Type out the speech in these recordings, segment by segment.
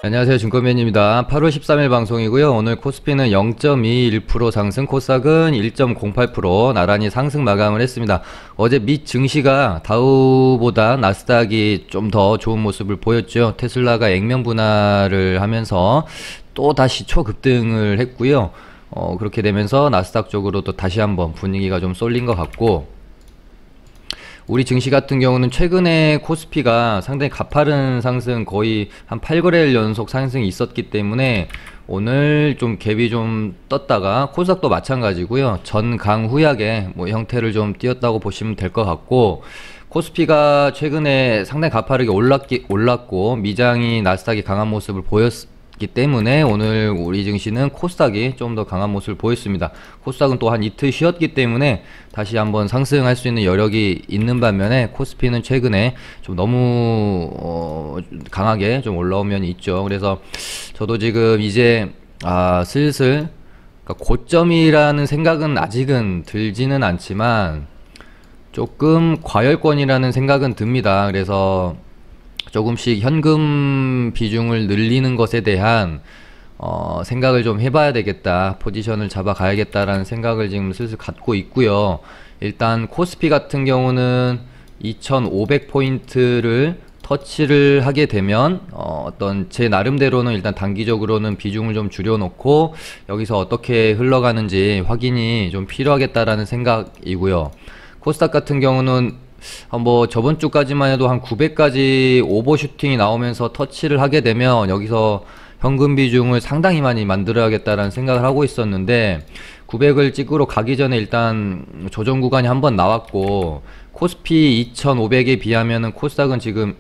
안녕하세요. 증권맨입니다. 8월 13일 방송이고요. 오늘 코스피는 0.21% 상승, 코스닥은 1.08% 나란히 상승 마감을 했습니다. 어제 미 증시가 다우보다 나스닥이 좀 더 좋은 모습을 보였죠. 테슬라가 액면 분할을 하면서 또 다시 초급등을 했고요. 그렇게 되면서 나스닥 쪽으로도 다시 한번 분위기가 좀 쏠린 것 같고, 우리 증시 같은 경우는 최근에 코스피가 상당히 가파른 상승, 거의 한 8거래일 연속 상승이 있었기 때문에 오늘 좀 갭이 좀 떴다가, 코스닥도 마찬가지고요. 전강후약의 형태를 좀 띄었다고 보시면 될 것 같고, 코스피가 최근에 상당히 가파르게 올랐고 미장이 나스닥이 강한 모습을 보였기 때문에 오늘 우리 증시는 코스닥이 좀 더 강한 모습을 보였습니다. 코스닥은 또 한 이틀 쉬었기 때문에 다시 한번 상승할 수 있는 여력이 있는 반면에, 코스피는 최근에 좀 너무 강하게 좀 올라온 면이 있죠. 그래서 저도 지금 이제 슬슬, 그러니까 고점이라는 생각은 아직은 들지는 않지만 조금 과열권이라는 생각은 듭니다. 그래서 조금씩 현금 비중을 늘리는 것에 대한 생각을 좀 해봐야 되겠다, 포지션을 잡아 가야겠다라는 생각을 지금 슬슬 갖고 있고요. 일단 코스피 같은 경우는 2500포인트를 터치를 하게 되면 어떤 제 나름대로는 일단 단기적으로는 비중을 좀 줄여놓고 여기서 어떻게 흘러가는지 확인이 좀 필요하겠다라는 생각이고요. 코스닥 같은 경우는 저번 주까지만 해도 한 900까지 오버슈팅이 나오면서 터치를 하게 되면 여기서 현금 비중을 상당히 많이 만들어야겠다라는 생각을 하고 있었는데, 900을 찍으러 가기 전에 일단 조정 구간이 한번 나왔고, 코스피 2500에 비하면은 코스닥은 지금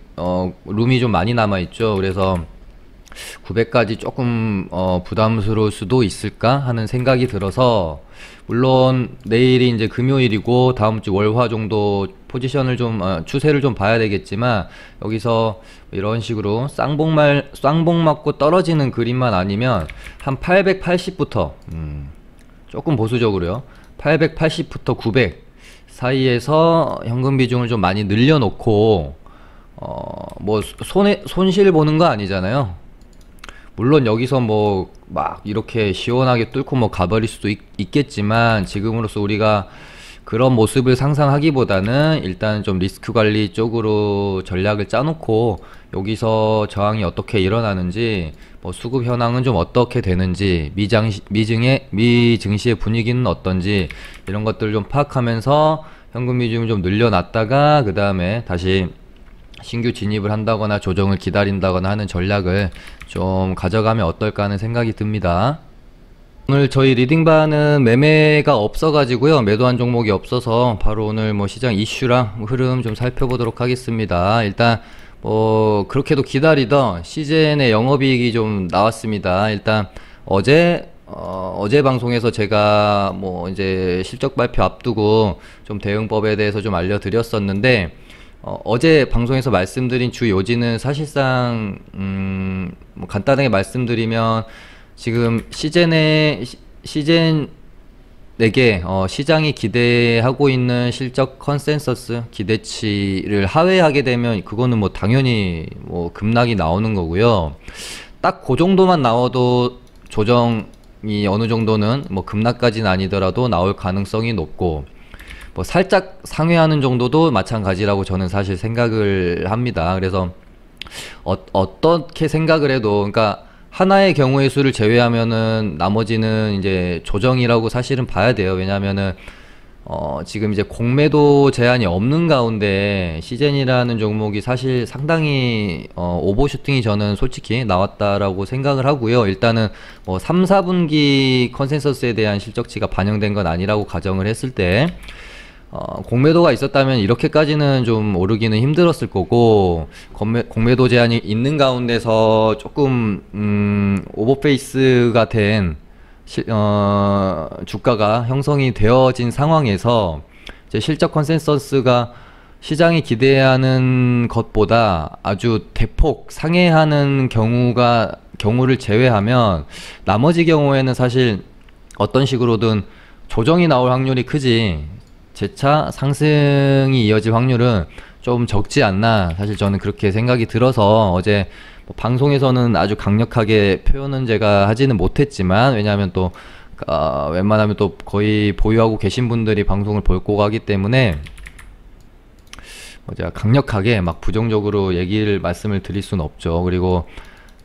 룸이 좀 많이 남아 있죠. 그래서 900까지 조금 부담스러울 수도 있을까 하는 생각이 들어서, 물론 내일이 이제 금요일이고 다음주 월화 정도 포지션을 좀 추세를 좀 봐야 되겠지만, 여기서 이런 식으로 쌍봉 맞고 떨어지는 그림만 아니면 한 880부터 조금 보수적으로요, 880부터 900 사이에서 현금 비중을 좀 많이 늘려놓고, 손실 보는 거 아니잖아요. 물론 여기서 막 이렇게 시원하게 뚫고 가버릴 수도 있겠지만, 지금으로서 우리가 그런 모습을 상상하기보다는 일단 좀 리스크 관리 쪽으로 전략을 짜놓고, 여기서 저항이 어떻게 일어나는지, 수급 현황은 좀 어떻게 되는지, 미 증시의 분위기는 어떤지, 이런 것들을 좀 파악하면서 현금 비중을 좀 늘려놨다가 그 다음에 다시 신규 진입을 한다거나 조정을 기다린다거나 하는 전략을 좀 가져가면 어떨까 하는 생각이 듭니다. 오늘 저희 리딩바는 매매가 없어가지고요, 매도한 종목이 없어서 바로 오늘 시장 이슈랑 흐름 좀 살펴보도록 하겠습니다. 일단 그렇게도 기다리던 시젠의 영업이익이 좀 나왔습니다. 일단 어제 방송에서 제가 이제 실적 발표 앞두고 좀 대응법에 대해서 좀 알려드렸었는데, 어제 방송에서 말씀드린 주 요지는 사실상 간단하게 말씀드리면, 지금 시젠에게 시장이 기대하고 있는 실적 컨센서스 기대치를 하회하게 되면 그거는 당연히 급락이 나오는 거고요. 딱 그 정도만 나와도 조정이 어느 정도는 급락까지는 아니더라도 나올 가능성이 높고, 살짝 상회하는 정도도 마찬가지라고 저는 사실 생각을 합니다. 그래서 어떻게 생각을 해도, 그러니까 하나의 경우의 수를 제외하면은 나머지는 이제 조정이라고 사실은 봐야 돼요. 왜냐하면은 지금 이제 공매도 제한이 없는 가운데 시젠이라는 종목이 사실 상당히 오버슈팅이 저는 솔직히 나왔다라고 생각을 하고요. 일단은 3, 4분기 컨센서스에 대한 실적치가 반영된 건 아니라고 가정을 했을 때, 공매도가 있었다면 이렇게까지는 좀 오르기는 힘들었을 거고, 공매도 제한이 있는 가운데서 조금 오버페이스가 된 주가가 형성이 되어진 상황에서 이제 실적 컨센서스가 시장이 기대하는 것보다 아주 대폭 상회하는 경우를 제외하면, 나머지 경우에는 사실 어떤 식으로든 조정이 나올 확률이 크지 재차 상승이 이어질 확률은 좀 적지 않나, 사실 저는 그렇게 생각이 들어서 어제 뭐 방송에서는 아주 강력하게 표현은 제가 하지는 못했지만, 왜냐하면 또 웬만하면 또 거의 보유하고 계신 분들이 방송을 볼 거고 하기 때문에 뭐 제가 강력하게 막 부정적으로 말씀을 드릴 수는 없죠. 그리고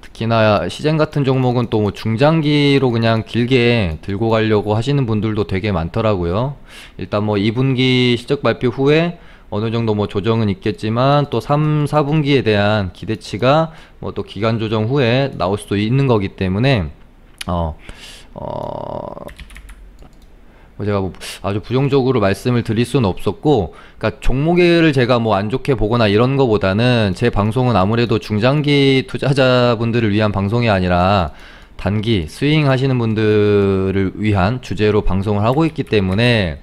특히나 시젠 같은 종목은 또 뭐 중장기로 그냥 길게 들고 가려고 하시는 분들도 되게 많더라고요. 일단 뭐 2분기 실적 발표 후에 어느 정도 뭐 조정은 있겠지만 또 3, 4분기에 대한 기대치가 뭐 또 기간 조정 후에 나올 수도 있는 거기 때문에 어, 뭐 제가 뭐 아주 부정적으로 말씀을 드릴 수는 없었고, 그러니까 종목을 제가 뭐 안 좋게 보거나 이런 거보다는 제 방송은 아무래도 중장기 투자자분들을 위한 방송이 아니라 단기 스윙 하시는 분들을 위한 주제로 방송을 하고 있기 때문에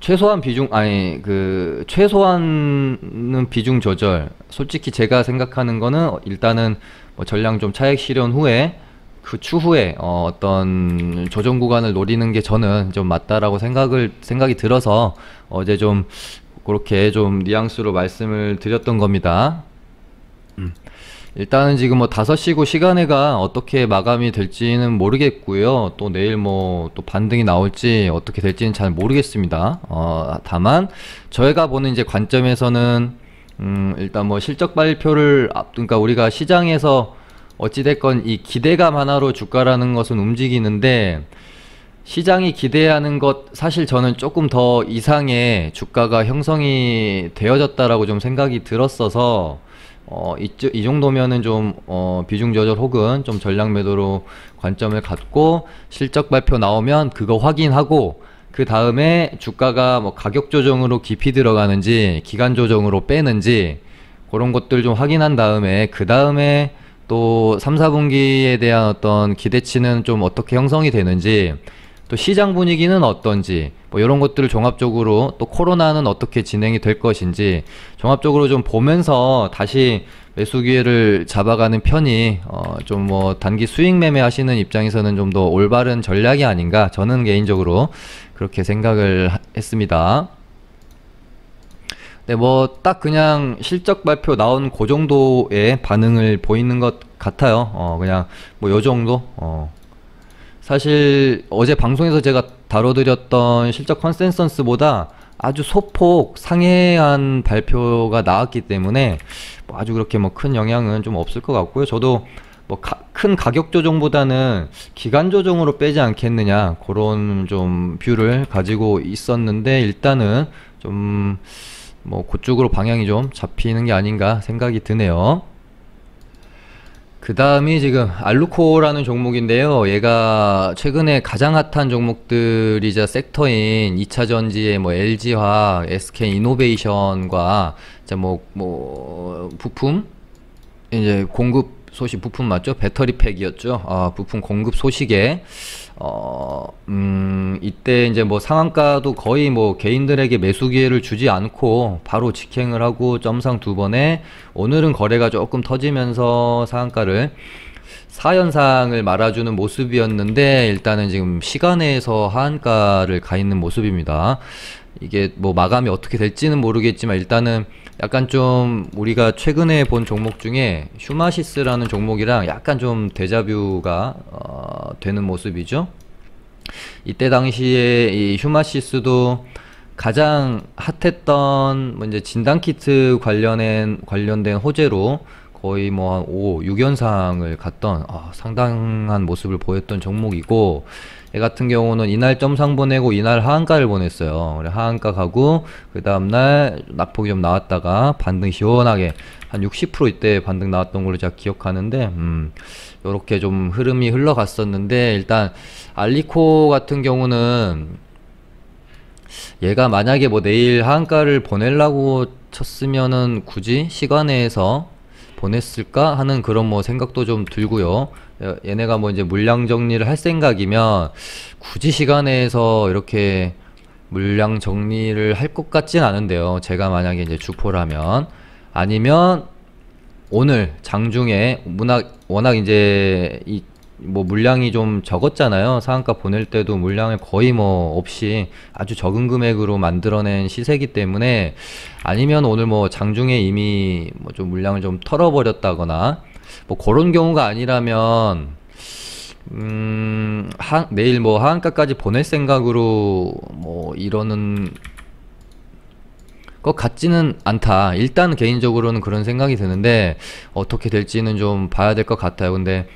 최소한 최소한은 비중 조절. 솔직히 제가 생각하는 거는 일단은 뭐 전량 좀 차익 실현 후에 그 추후에 어떤 조정 구간을 노리는 게 저는 좀 맞다라고 생각이 들어서 어제 좀 그렇게 좀 뉘앙스로 말씀을 드렸던 겁니다. 일단은 지금 뭐 5시고 시간회가 어떻게 마감이 될지는 모르겠고요. 또 내일 뭐 또 반등이 나올지 어떻게 될지는 잘 모르겠습니다. 다만 저희가 보는 이제 관점에서는 일단 뭐 실적 발표를 그러니까 우리가 시장에서 어찌됐건 이 기대감 하나로 주가라는 것은 움직이는데, 시장이 기대하는 것 사실 저는 조금 더 이상의 주가가 형성이 되어졌다라고 좀 생각이 들었어서 이 정도면은 좀 비중 조절 혹은 좀 전략 매도로 관점을 갖고 실적 발표 나오면 그거 확인하고, 그 다음에 주가가 뭐 가격 조정으로 깊이 들어가는지 기간 조정으로 빼는지 그런 것들 좀 확인한 다음에, 그 다음에 또 3, 4분기에 대한 어떤 기대치는 좀 어떻게 형성이 되는지, 또 시장 분위기는 어떤지, 뭐 이런 것들을 종합적으로, 또 코로나는 어떻게 진행이 될 것인지 종합적으로 좀 보면서 다시 매수 기회를 잡아가는 편이 좀 뭐 단기 수익 매매 하시는 입장에서는 좀 더 올바른 전략이 아닌가, 저는 개인적으로 그렇게 생각을 했습니다. 네, 뭐 딱 그냥 실적 발표 나온 그 정도의 반응을 보이는 것 같아요. 그냥 뭐 요 정도. 사실 어제 방송에서 제가 다뤄드렸던 실적 컨센서스보다 아주 소폭 상회한 발표가 나왔기 때문에 뭐 아주 그렇게 뭐 큰 영향은 좀 없을 것 같고요. 저도 뭐 큰 가격 조정보다는 기간 조정으로 빼지 않겠느냐, 그런 좀 뷰를 가지고 있었는데, 일단은 좀 뭐 그쪽으로 방향이 좀 잡히는 게 아닌가 생각이 드네요. 그 다음이 지금 알루코라는 종목인데요. 얘가 최근에 가장 핫한 종목들이자 섹터인 2차전지의 뭐 LG화학, SK이노베이션과 이제 부품 이제 공급 소식, 부품 맞죠? 배터리팩이었죠. 부품 공급 소식에 이때 이제 뭐 상한가도 거의 뭐 개인들에게 매수 기회를 주지 않고 바로 직행을 하고 점상 2번에, 오늘은 거래가 조금 터지면서 상한가를 4연상을 말아주는 모습이었는데, 일단은 지금 시간에서 하한가를 가 있는 모습입니다. 이게 뭐 마감이 어떻게 될지는 모르겠지만, 일단은 약간 좀 우리가 최근에 본 종목 중에 휴마시스라는 종목이랑 약간 좀 데자뷰가 되는 모습이죠. 이때 당시에 이 휴마시스도 가장 핫했던 뭐 이제 진단키트 관련된 호재로 거의 뭐 한 5, 6연상을 갔던 상당한 모습을 보였던 종목이고, 얘 같은 경우는 이날 점상 보내고 이날 하한가를 보냈어요. 그래, 하한가 가고 그 다음날 낙폭이 좀 나왔다가 반등 시원하게 한 60% 이때 반등 나왔던 걸로 제가 기억하는데, 요렇게 좀 흐름이 흘러갔었는데, 일단 알리코 같은 경우는 얘가 만약에 뭐 내일 하한가를 보내려고 쳤으면은 굳이 시간에서 보냈을까 하는 그런 뭐 생각도 좀 들고요. 얘네가 뭐 이제 물량 정리를 할 생각이면 굳이 시간에서 이렇게 물량 정리를 할 것 같진 않은데요. 제가 만약에 이제 주포라면, 아니면 오늘 장중에 워낙 이제 뭐 물량이 좀 적었잖아요. 상한가 보낼 때도 물량을 거의 뭐 없이 아주 적은 금액으로 만들어낸 시세기 때문에, 아니면 오늘 뭐 장중에 이미 뭐 좀 물량을 좀 털어버렸다거나 뭐 그런 경우가 아니라면 내일 뭐 하한가까지 보낼 생각으로 뭐 이러는 것 같지는 않다. 일단 개인적으로는 그런 생각이 드는데 어떻게 될지는 좀 봐야 될 것 같아요. 근데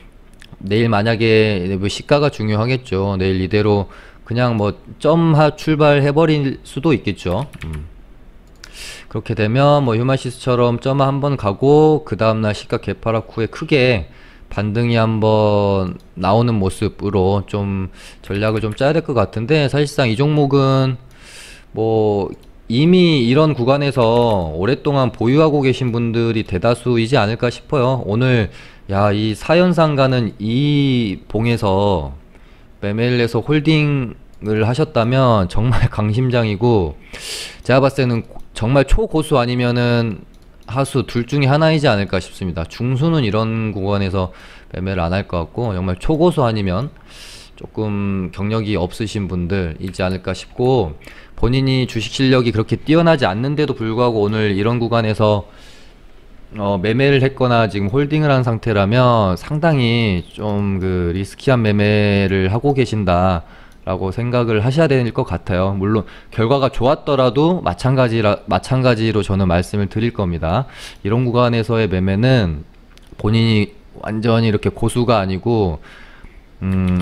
내일 만약에 뭐 시가가 중요하겠죠. 내일 이대로 그냥 뭐 점하 출발해버릴 수도 있겠죠. 그렇게 되면 뭐 휴마시스처럼 점화 한번 가고 그 다음날 시가 개파락 후에 크게 반등이 한번 나오는 모습으로 좀 전략을 좀 짜야 될 것 같은데, 사실상 이 종목은 뭐 이미 이런 구간에서 오랫동안 보유하고 계신 분들이 대다수이지 않을까 싶어요. 오늘 야, 이 4연상 가는 이 봉에서 매매를 해서 홀딩을 하셨다면 정말 강심장이고, 제가 봤을 때는 정말 초고수 아니면은 하수 둘 중에 하나이지 않을까 싶습니다. 중수는 이런 구간에서 매매를 안 할 것 같고, 정말 초고수 아니면 조금 경력이 없으신 분들이지 않을까 싶고, 본인이 주식 실력이 그렇게 뛰어나지 않는데도 불구하고 오늘 이런 구간에서 매매를 했거나 지금 홀딩을 한 상태라면 상당히 좀 그 리스키한 매매를 하고 계신다라고 생각을 하셔야 될 것 같아요. 물론 결과가 좋았더라도 마찬가지로 저는 말씀을 드릴 겁니다. 이런 구간에서의 매매는 본인이 완전히 이렇게 고수가 아니고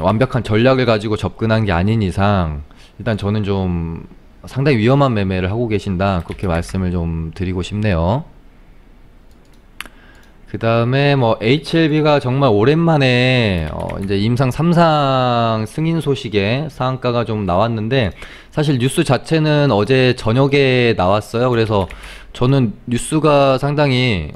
완벽한 전략을 가지고 접근한 게 아닌 이상 일단 저는 좀 상당히 위험한 매매를 하고 계신다, 그렇게 말씀을 좀 드리고 싶네요. 그 다음에 뭐 HLB가 정말 오랜만에 이제 임상 3상 승인 소식에 상한가가 좀 나왔는데, 사실 뉴스 자체는 어제 저녁에 나왔어요. 그래서 저는 뉴스가 상당히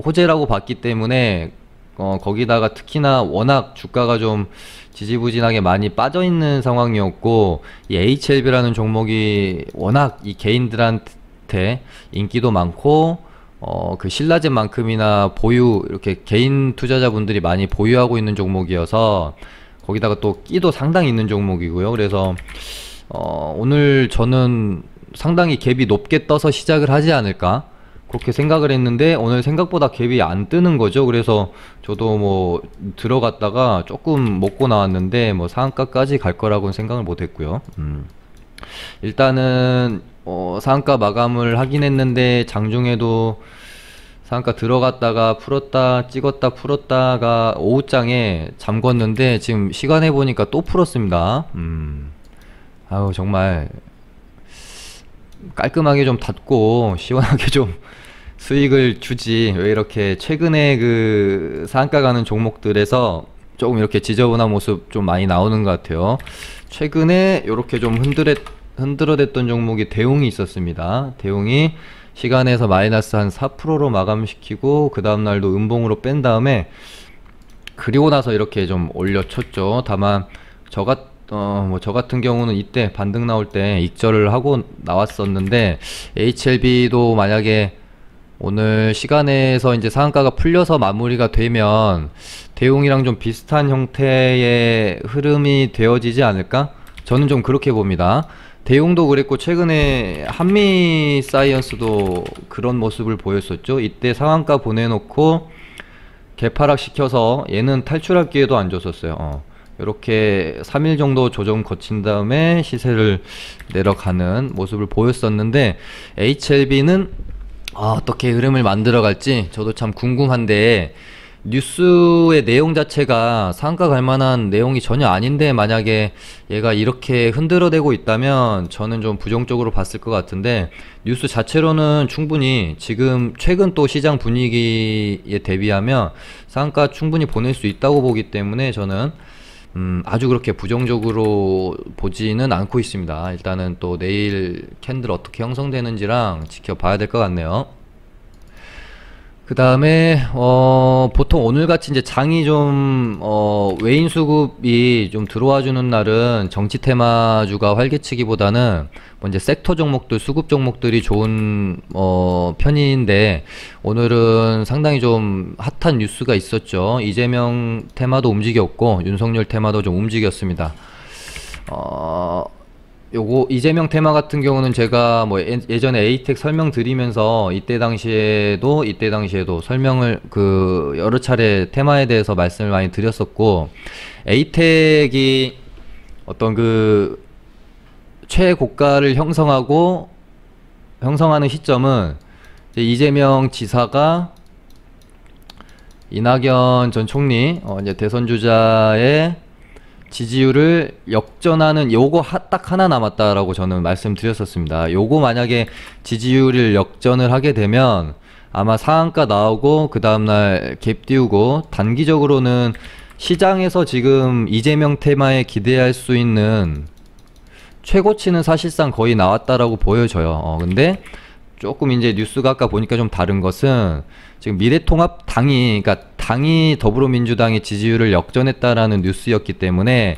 호재라고 봤기 때문에 거기다가 특히나 워낙 주가가 좀 지지부진하게 많이 빠져 있는 상황이었고, 이 HLB라는 종목이 워낙 이 개인들한테 인기도 많고 그 신라젠만큼이나 이렇게 개인 투자자분들이 많이 보유하고 있는 종목이어서, 거기다가 또 끼도 상당히 있는 종목이고요. 그래서 오늘 저는 상당히 갭이 높게 떠서 시작을 하지 않을까 그렇게 생각을 했는데, 오늘 생각보다 갭이 안 뜨는 거죠. 그래서 저도 뭐 들어갔다가 조금 먹고 나왔는데 뭐 상한가까지 갈 거라고는 생각을 못 했고요. 일단은 상한가 마감을 하긴 했는데, 장중에도 상한가 들어갔다가 풀었다 찍었다 풀었다가 오후장에 잠궜는데 지금 시간에 보니까 또 풀었습니다. 아우, 정말 깔끔하게 좀 닫고 시원하게 좀 수익을 주지, 왜 이렇게 최근에 그 상한가 가는 종목들에서 조금 이렇게 지저분한 모습 좀 많이 나오는 것 같아요. 최근에 이렇게 좀 흔들어댔던 종목이 대웅이 있었습니다. 대웅이 시간에서 마이너스 한 4%로 마감시키고 그 다음날도 음봉으로 뺀 다음에 그리고 나서 이렇게 좀 올려쳤죠. 다만 저 같은 경우는 이때 반등 나올 때 익절을 하고 나왔었는데, HLB도 만약에 오늘 시간에서 이제 상한가가 풀려서 마무리가 되면 대웅이랑 좀 비슷한 형태의 흐름이 되어지지 않을까? 저는 좀 그렇게 봅니다. 대웅도 그랬고 최근에 한미사이언스도 그런 모습을 보였었죠. 이때 상한가 보내놓고 개파락 시켜서 얘는 탈출할 기회도 안 줬었어요. 이렇게 3일 정도 조정 거친 다음에 시세를 내려가는 모습을 보였었는데, HLB는 어떻게 흐름을 만들어 갈지 저도 참 궁금한데, 뉴스의 내용 자체가 상한가 갈 만한 내용이 전혀 아닌데 만약에 얘가 이렇게 흔들어대고 있다면 저는 좀 부정적으로 봤을 것 같은데, 뉴스 자체로는 충분히 지금 최근 또 시장 분위기에 대비하면 상한가 충분히 보낼 수 있다고 보기 때문에 저는 아주 그렇게 부정적으로 보지는 않고 있습니다. 일단은 또 내일 캔들 어떻게 형성되는지랑 지켜봐야 될 것 같네요. 그 다음에 보통 오늘같이 이제 장이 좀 외인 수급이 좀 들어와주는 날은 정치 테마주가 활개치기보다는 뭐 이제 섹터 종목들, 수급 종목들이 좋은 편인데, 오늘은 상당히 좀 핫한 뉴스가 있었죠. 이재명 테마도 움직였고 윤석열 테마도 좀 움직였습니다. 요거 이재명 테마 같은 경우는 제가 뭐 예전에 에이텍 설명드리면서 이때 당시에도 설명을 그 여러 차례 테마에 대해서 말씀을 많이 드렸었고, 에이텍이 어떤 그 최고가를 형성하는 시점은 이제 이재명 지사가 이낙연 전 총리 이제 대선 주자의 지지율을 역전하는 요거 딱 하나 남았다라고 저는 말씀드렸었습니다. 요거 만약에 지지율을 역전을 하게 되면 아마 상한가 나오고 그 다음날 갭 띄우고, 단기적으로는 시장에서 지금 이재명 테마에 기대할 수 있는 최고치는 사실상 거의 나왔다라고 보여져요. 근데 조금 이제 뉴스가 아까 보니까 좀 다른 것은, 지금 그러니까 당이 더불어민주당의 지지율을 역전했다라는 뉴스였기 때문에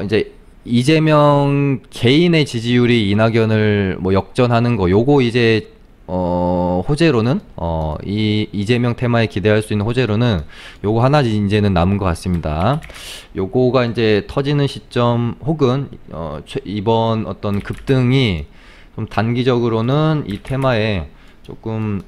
이제 이재명 개인의 지지율이 이낙연을 뭐 역전하는 거, 요거 이제 호재로는 이재명 테마에 기대할 수 있는 호재로는 요거 하나 이제는 남은 것 같습니다. 요거가 이제 터지는 시점, 혹은 이번 어떤 급등이 좀 단기적으로는 이 테마에 조금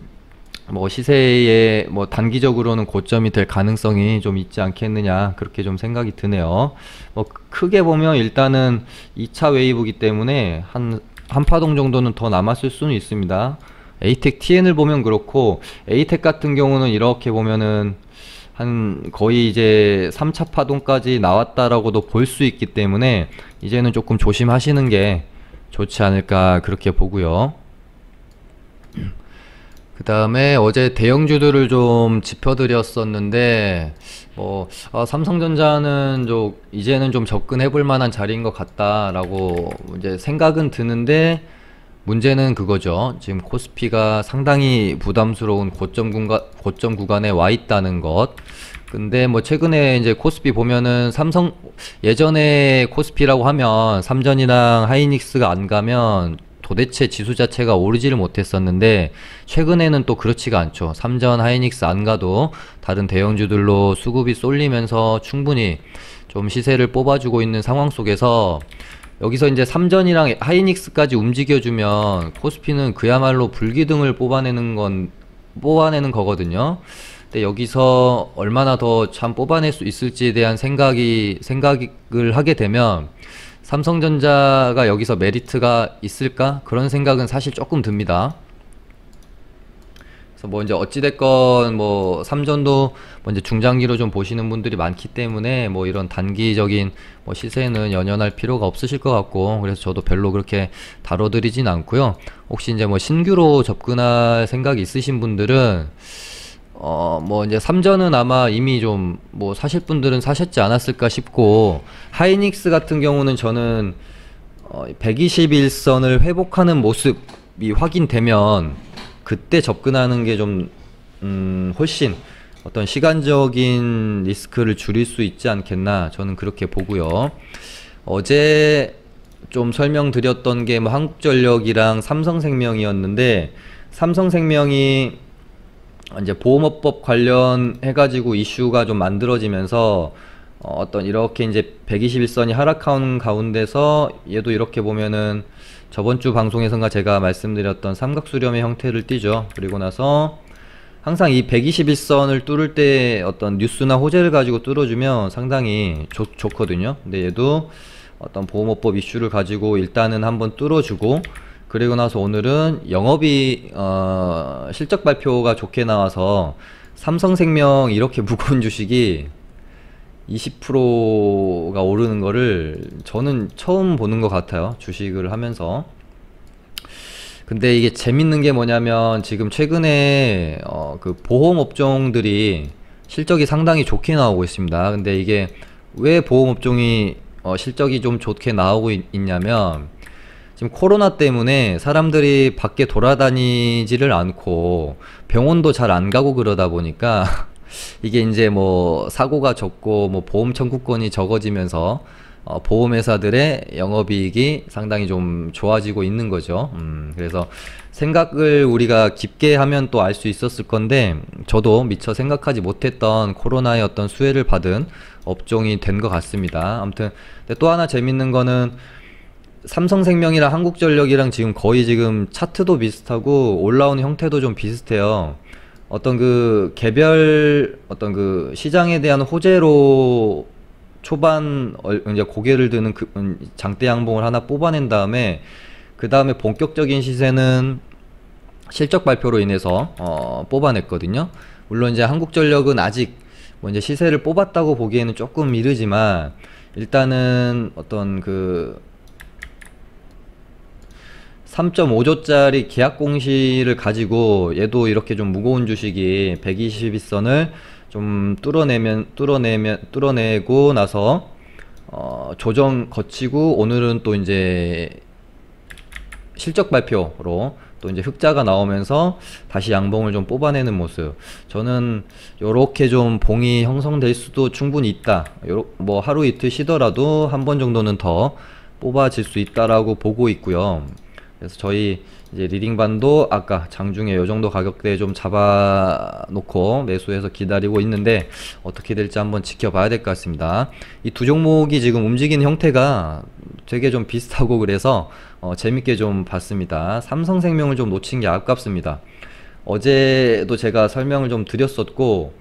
뭐 시세에 뭐 단기적으로는 고점이 될 가능성이 좀 있지 않겠느냐, 그렇게 좀 생각이 드네요. 뭐 크게 보면 일단은 2차 웨이브이기 때문에 한 파동 정도는 더 남았을 수는 있습니다. 에이텍 TN을 보면 그렇고, 에이텍 같은 경우는 이렇게 보면은 한 거의 이제 3차 파동까지 나왔다라고도 볼 수 있기 때문에 이제는 조금 조심하시는 게 좋지 않을까, 그렇게 보고요. 그 다음에 어제 대형주들을 좀 짚어드렸었는데, 삼성전자는 이제는 좀 접근해볼 만한 자리인 것 같다라고 이제 생각은 드는데, 문제는 그거죠. 지금 코스피가 상당히 부담스러운 고점 구간에 와 있다는 것. 근데 뭐 최근에 이제 코스피 보면은 예전에 코스피라고 하면 삼전이랑 하이닉스가 안 가면 도대체 지수 자체가 오르지를 못했었는데, 최근에는 또 그렇지가 않죠. 삼전, 하이닉스 안 가도 다른 대형주들로 수급이 쏠리면서 충분히 좀 시세를 뽑아주고 있는 상황 속에서, 여기서 이제 삼전이랑 하이닉스까지 움직여주면 코스피는 그야말로 불기둥을 뽑아내는 거거든요. 근데 여기서 얼마나 더 참 뽑아낼 수 있을지에 대한 생각을 하게 되면, 삼성전자가 여기서 메리트가 있을까? 그런 생각은 사실 조금 듭니다. 그래서 뭐 이제 어찌됐건 뭐 삼전도 뭐 이제 중장기로 좀 보시는 분들이 많기 때문에 뭐 이런 단기적인 뭐 시세는 연연할 필요가 없으실 것 같고, 그래서 저도 별로 그렇게 다뤄드리진 않고요. 혹시 이제 뭐 신규로 접근할 생각이 있으신 분들은 뭐 이제 삼전은 아마 이미 좀 뭐 사실 분들은 사셨지 않았을까 싶고, 하이닉스 같은 경우는 저는 121선을 회복하는 모습이 확인되면 그때 접근하는 게 좀 훨씬 어떤 시간적인 리스크를 줄일 수 있지 않겠나, 저는 그렇게 보고요. 어제 좀 설명드렸던 게 뭐 한국전력이랑 삼성생명이었는데, 삼성생명이 이제 보험업법 관련해가지고 이슈가 좀 만들어지면서 어떤 이렇게 이제 121선이 하락하는 가운데서 얘도 이렇게 보면은 저번주 방송에선가 제가 말씀드렸던 삼각수렴의 형태를 띠죠. 그리고 나서 항상 이 121선을 뚫을 때 어떤 뉴스나 호재를 가지고 뚫어주면 상당히 좋거든요. 근데 얘도 어떤 보험업법 이슈를 가지고 일단은 한번 뚫어주고, 그리고 나서 오늘은 영업이 실적 발표가 좋게 나와서 삼성생명 이렇게 무거운 주식이 20%가 오르는 거를 저는 처음 보는 것 같아요, 주식을 하면서. 근데 이게 재밌는 게 뭐냐면, 지금 최근에 그 보험업종들이 실적이 상당히 좋게 나오고 있습니다. 근데 이게 왜 보험업종이 실적이 좀 좋게 나오고 있냐면, 지금 코로나 때문에 사람들이 밖에 돌아다니지를 않고 병원도 잘 안 가고 그러다 보니까 이게 이제 뭐 사고가 적고 뭐 보험 청구권이 적어지면서 보험회사들의 영업이익이 상당히 좀 좋아지고 있는 거죠. 그래서 생각을 우리가 깊게 하면 또 알 수 있었을 건데, 저도 미처 생각하지 못했던 코로나의 어떤 수혜를 받은 업종이 된 것 같습니다. 아무튼 또 하나 재밌는 거는, 삼성생명이랑 한국전력이랑 지금 거의 지금 차트도 비슷하고 올라오는 형태도 좀 비슷해요. 어떤 그 개별 어떤 그 시장에 대한 호재로 초반 이제 고개를 드는 그 장대 양봉을 하나 뽑아낸 다음에 그 다음에 본격적인 시세는 실적 발표로 인해서 뽑아냈거든요. 물론 이제 한국전력은 아직 뭐 이제 시세를 뽑았다고 보기에는 조금 이르지만 일단은 어떤 그 3.5조짜리 계약 공시를 가지고 얘도 이렇게 좀 무거운 주식이 122선을 좀 뚫어내고 나서 조정 거치고 오늘은 또 이제 실적 발표로 또 이제 흑자가 나오면서 다시 양봉을 좀 뽑아내는 모습. 저는 요렇게 좀 봉이 형성될 수도 충분히 있다. 뭐 하루 이틀 쉬더라도 한 번 정도는 더 뽑아질 수 있다라고 보고 있고요. 그래서 저희 이제 리딩반도 아까 장중에 요 정도 가격대에 좀 잡아놓고 매수해서 기다리고 있는데 어떻게 될지 한번 지켜봐야 될 것 같습니다. 이 두 종목이 지금 움직이는 형태가 되게 좀 비슷하고 그래서 재밌게 좀 봤습니다. 삼성생명을 좀 놓친 게 아깝습니다. 어제도 제가 설명을 좀 드렸었고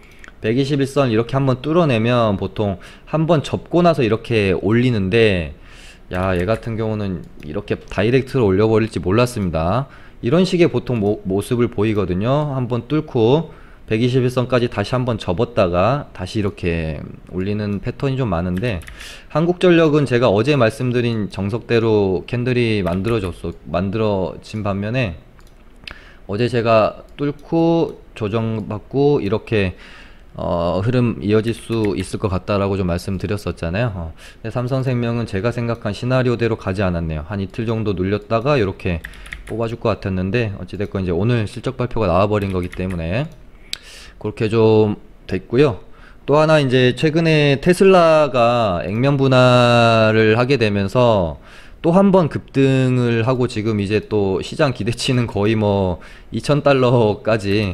121선 이렇게 한번 뚫어내면 보통 한번 접고 나서 이렇게 올리는데 야, 얘 같은 경우는 이렇게 다이렉트로 올려버릴지 몰랐습니다. 이런 식의 보통 모습을 보이거든요. 한번 뚫고 121선까지 다시 한번 접었다가 다시 이렇게 올리는 패턴이 좀 많은데 한국전력은 제가 어제 말씀드린 정석대로 캔들이 만들어진 반면에 어제 제가 뚫고 조정받고 이렇게 흐름 이어질 수 있을 것 같다라고 좀 말씀드렸었잖아요. 근데 삼성생명은 제가 생각한 시나리오대로 가지 않았네요. 한 이틀 정도 눌렸다가 이렇게 뽑아줄 것 같았는데 어찌됐건 이제 오늘 실적 발표가 나와버린 거기 때문에 그렇게 좀 됐고요. 또 하나 이제 최근에 테슬라가 액면 분할을 하게 되면서 또 한 번 급등을 하고 지금 이제 또 시장 기대치는 거의 뭐 2000달러까지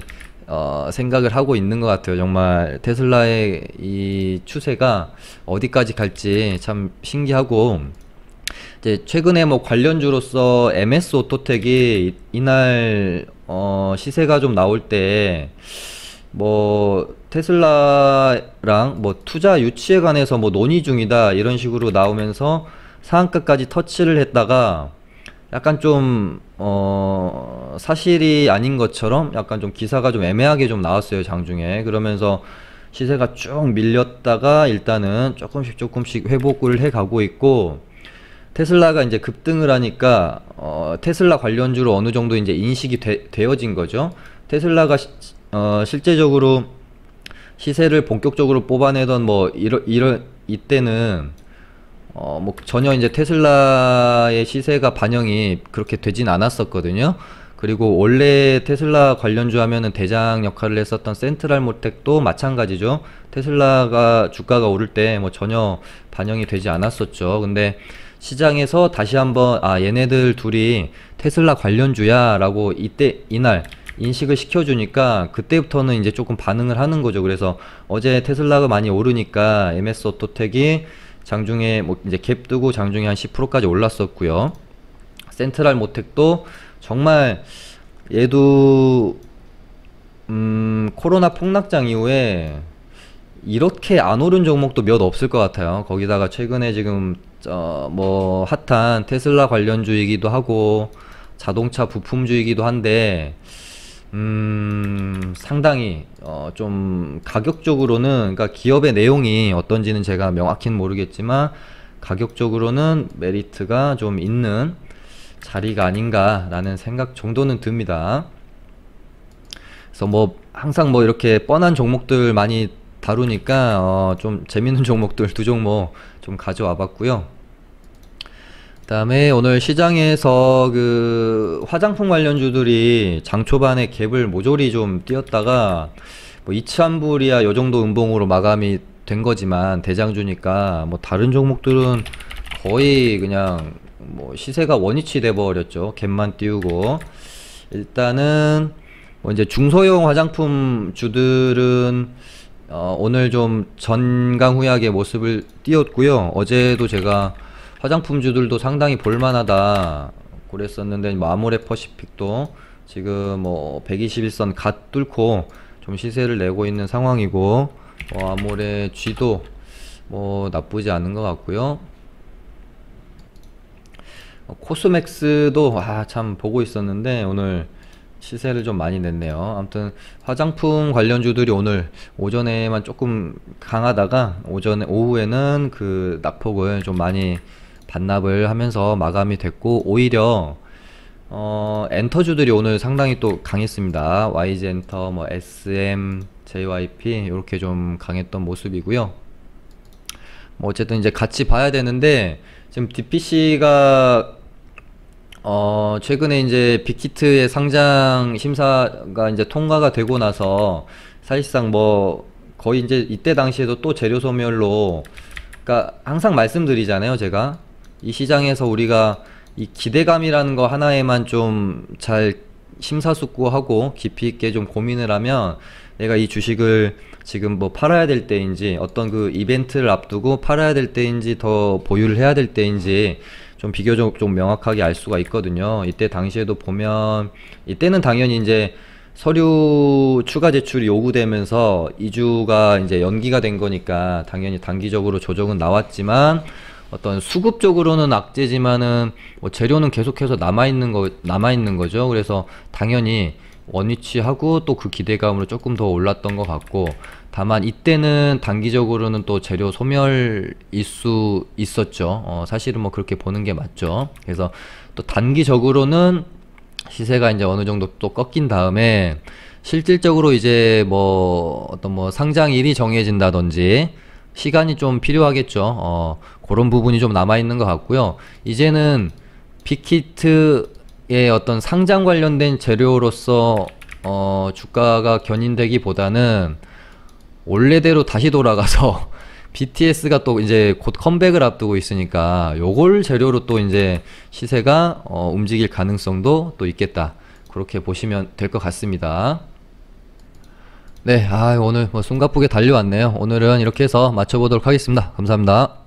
생각을 하고 있는 것 같아요. 정말 테슬라의 이 추세가 어디까지 갈지 참 신기하고 이제 최근에 뭐 관련주로서 MS 오토텍이 이날 시세가 좀 나올 때 뭐 테슬라랑 뭐 투자 유치에 관해서 뭐 논의 중이다 이런 식으로 나오면서 상한가까지 터치를 했다가 약간 좀 사실이 아닌 것처럼 약간 좀 기사가 좀 애매하게 좀 나왔어요, 장중에. 그러면서 시세가 쭉 밀렸다가 일단은 조금씩 회복을 해 가고 있고 테슬라가 이제 급등을 하니까 테슬라 관련주로 어느 정도 이제 인식이 되어진 거죠. 테슬라가 실제적으로 시세를 본격적으로 뽑아내던 뭐 이때는 뭐 전혀 이제 테슬라의 시세가 반영이 그렇게 되진 않았었거든요. 그리고 원래 테슬라 관련주 하면은 대장 역할을 했었던 센트럴모텍도 마찬가지죠. 테슬라가 주가가 오를 때 뭐 전혀 반영이 되지 않았었죠. 근데 시장에서 다시 한번 얘네들 둘이 테슬라 관련주야 라고 이날 인식을 시켜주니까 그때부터는 이제 조금 반응을 하는 거죠. 그래서 어제 테슬라가 많이 오르니까 MS 오토텍이 장중에 뭐 이제 갭 뜨고 장중에 한 10%까지 올랐었고요. 센트럴 모텍도 정말 얘도 코로나 폭락장 이후에 이렇게 안 오른 종목도 몇 없을 것 같아요. 거기다가 최근에 지금 뭐 핫한 테슬라 관련주이기도 하고 자동차 부품주이기도 한데 상당히 좀 가격적으로는 그러니까 기업의 내용이 어떤지는 제가 명확히는 모르겠지만 가격적으로는 메리트가 좀 있는 자리가 아닌가 라는 생각 정도는 듭니다. 그래서 뭐 항상 뭐 이렇게 뻔한 종목들 많이 다루니까 좀 재밌는 종목들 두 종목 좀 가져와 봤고요. 그다음에 오늘 시장에서 그 화장품 관련주들이 장 초반에 갭을 모조리 좀 띄었다가 뭐 이츠한불이야 요 정도 음봉으로 마감이 된 거지만 대장주니까 뭐 다른 종목들은 거의 그냥 뭐 시세가 원위치 돼 버렸죠. 갭만 띄우고 일단은 뭐 이제 중소형 화장품 주들은 오늘 좀 전강후약의 모습을 띄었고요. 어제도 제가 화장품주들도 상당히 볼만하다 그랬었는데, 뭐 아모레 퍼시픽도 지금 뭐 121선 갓 뚫고 좀 시세를 내고 있는 상황이고, 아모레 G도 뭐 나쁘지 않은 것 같고요. 코스맥스도 참 보고 있었는데 오늘 시세를 좀 많이 냈네요. 아무튼 화장품 관련주들이 오늘 오전에만 조금 강하다가 오후에는 그 낙폭을 좀 많이 반납을 하면서 마감이 됐고, 오히려 엔터주들이 오늘 상당히 또 강했습니다. YG 엔터, 뭐 SM, JYP 이렇게 좀 강했던 모습이고요. 뭐 어쨌든 이제 같이 봐야 되는데, 지금 DPC가 최근에 이제 빅히트의 상장 심사가 이제 통과가 되고 나서 사실상 뭐 거의 이제 이때 당시에도 또 재료 소멸로, 그러니까 항상 말씀드리잖아요. 제가 이 시장에서 우리가 이 기대감이라는 거 하나에만 좀 잘 심사숙고하고 깊이 있게 좀 고민을 하면, 내가 이 주식을 지금 뭐 팔아야 될 때인지, 어떤 그 이벤트를 앞두고 팔아야 될 때인지, 더 보유를 해야 될 때인지 좀 비교적 좀 명확하게 알 수가 있거든요. 이때 당시에도 보면, 이때는 당연히 이제 서류 추가 제출이 요구되면서 2주가 이제 연기가 된 거니까 당연히 단기적으로 조정은 나왔지만, 어떤 수급적으로는 악재지만은 뭐 재료는 계속해서 남아있는 거죠. 그래서 당연히 원위치하고 또 그 기대감으로 조금 더 올랐던 것 같고, 다만 이때는 단기적으로는 또 재료 소멸일 수 있었죠. 사실은 뭐 그렇게 보는 게 맞죠. 그래서 또 단기적으로는 시세가 이제 어느 정도 또 꺾인 다음에 실질적으로 이제 뭐 어떤 뭐 상장일이 정해진다든지 시간이 좀 필요하겠죠. 그런 부분이 좀 남아있는 것 같고요. 이제는 빅히트의 어떤 상장 관련된 재료로서 주가가 견인되기보다는 원래대로 다시 돌아가서 BTS가 또 이제 곧 컴백을 앞두고 있으니까 요걸 재료로 또 이제 시세가 움직일 가능성도 또 있겠다, 그렇게 보시면 될 것 같습니다. 네, 오늘 뭐 숨가쁘게 달려왔네요. 오늘은 이렇게 해서 마쳐보도록 하겠습니다. 감사합니다.